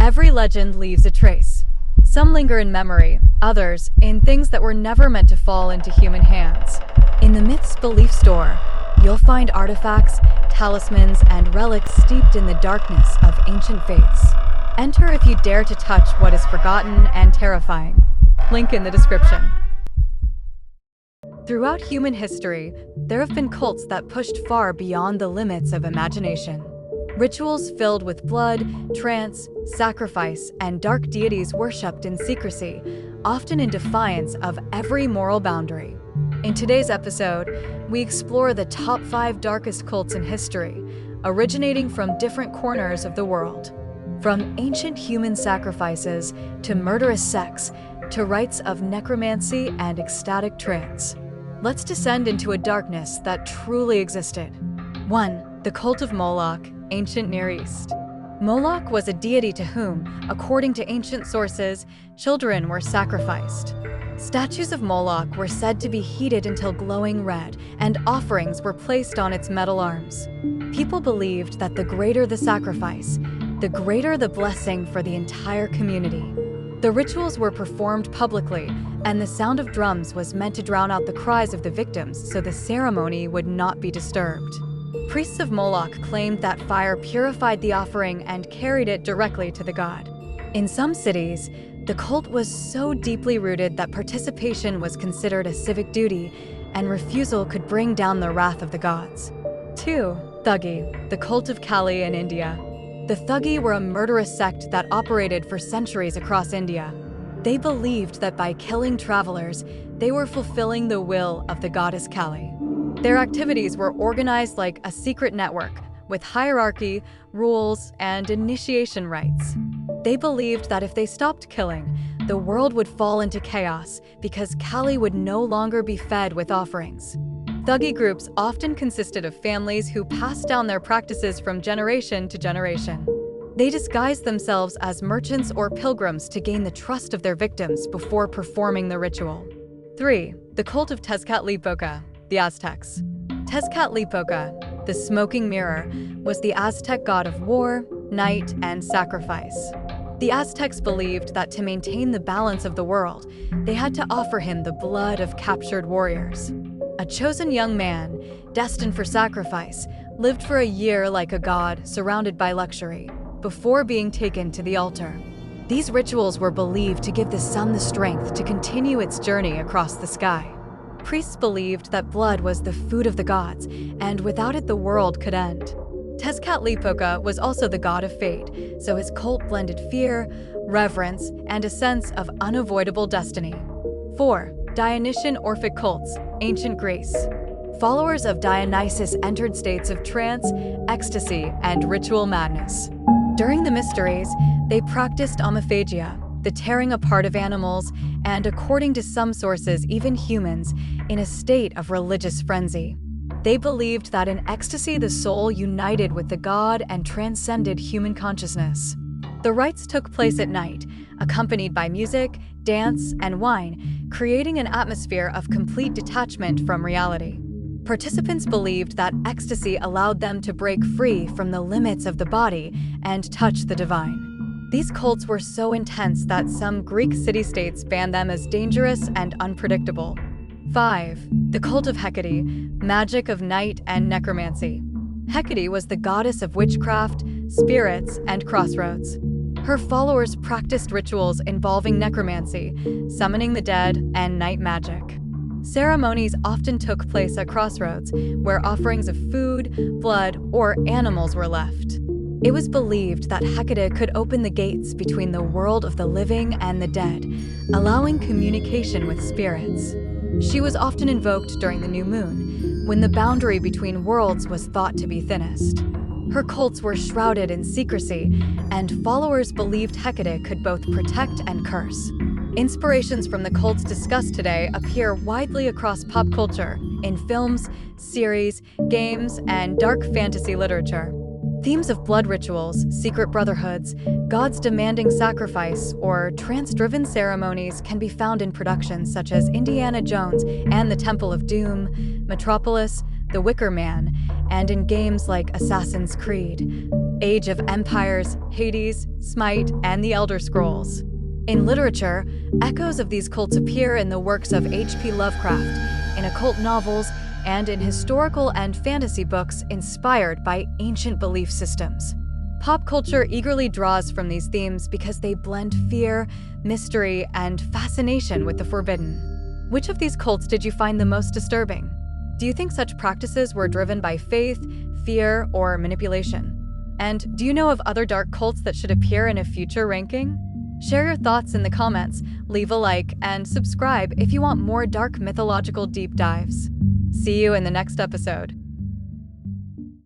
Every legend leaves a trace. Some linger in memory, others in things that were never meant to fall into human hands. In the Myths Belief Store, you'll find artifacts, talismans, and relics steeped in the darkness of ancient faiths. Enter if you dare to touch what is forgotten and terrifying. Link in the description. Throughout human history, there have been cults that pushed far beyond the limits of imagination. Rituals filled with blood, trance, sacrifice, and dark deities worshipped in secrecy, often in defiance of every moral boundary. In today's episode, we explore the top 5 darkest cults in history, originating from different corners of the world. From ancient human sacrifices to murderous sects to rites of necromancy and ecstatic trance. Let's descend into a darkness that truly existed. 1. The Cult of Moloch, Ancient Near East. Moloch was a deity to whom, according to ancient sources, children were sacrificed. Statues of Moloch were said to be heated until glowing red, and offerings were placed on its metal arms. People believed that the greater the sacrifice, the greater the blessing for the entire community. The rituals were performed publicly, and the sound of drums was meant to drown out the cries of the victims so the ceremony would not be disturbed. Priests of Moloch claimed that fire purified the offering and carried it directly to the god. In some cities, the cult was so deeply rooted that participation was considered a civic duty, and refusal could bring down the wrath of the gods. 2. Thuggee, the Cult of Kali in India. The Thuggee were a murderous sect that operated for centuries across India. They believed that by killing travelers, they were fulfilling the will of the goddess Kali. Their activities were organized like a secret network, with hierarchy, rules, and initiation rites. They believed that if they stopped killing, the world would fall into chaos because Kali would no longer be fed with offerings. Thuggee groups often consisted of families who passed down their practices from generation to generation. They disguised themselves as merchants or pilgrims to gain the trust of their victims before performing the ritual. 3. The Cult of Tezcatlipoca, the Aztecs. Tezcatlipoca, the smoking mirror, was the Aztec god of war, night, and sacrifice. The Aztecs believed that to maintain the balance of the world, they had to offer him the blood of captured warriors. A chosen young man, destined for sacrifice, lived for a year like a god, surrounded by luxury, before being taken to the altar. These rituals were believed to give the sun the strength to continue its journey across the sky. Priests believed that blood was the food of the gods, and without it the world could end. Tezcatlipoca was also the god of fate, so his cult blended fear, reverence, and a sense of unavoidable destiny. 4. Dionysian Orphic cults, Ancient Greece. Followers of Dionysus entered states of trance, ecstasy, and ritual madness. During the mysteries, they practiced omophagia, the tearing apart of animals, and according to some sources, even humans, in a state of religious frenzy. They believed that in ecstasy the soul united with the god and transcended human consciousness. The rites took place at night, accompanied by music, dance, and wine, creating an atmosphere of complete detachment from reality. Participants believed that ecstasy allowed them to break free from the limits of the body and touch the divine. These cults were so intense that some Greek city-states banned them as dangerous and unpredictable. 5. The Cult of Hecate, Magic of Night and Necromancy. Hecate was the goddess of witchcraft, spirits, and crossroads. Her followers practiced rituals involving necromancy, summoning the dead, and night magic. Ceremonies often took place at crossroads, where offerings of food, blood, or animals were left. It was believed that Hecate could open the gates between the world of the living and the dead, allowing communication with spirits. She was often invoked during the new moon, when the boundary between worlds was thought to be thinnest. Her cults were shrouded in secrecy, and followers believed Hecate could both protect and curse. Inspirations from the cults discussed today appear widely across pop culture, in films, series, games, and dark fantasy literature. Themes of blood rituals, secret brotherhoods, gods demanding sacrifice, or trance-driven ceremonies can be found in productions such as Indiana Jones and the Temple of Doom, Metropolis, The Wicker Man, and in games like Assassin's Creed. Age of Empires, Hades, Smite, and the Elder Scrolls. In literature, echoes of these cults appear in the works of H.P. Lovecraft, in occult novels, and in historical and fantasy books inspired by ancient belief systems. Pop culture eagerly draws from these themes because they blend fear, mystery, and fascination with the forbidden. Which of these cults did you find the most disturbing? Do you think such practices were driven by faith, fear, or manipulation? And do you know of other dark cults that should appear in a future ranking? Share your thoughts in the comments, leave a like, and subscribe if you want more dark mythological deep dives. See you in the next episode.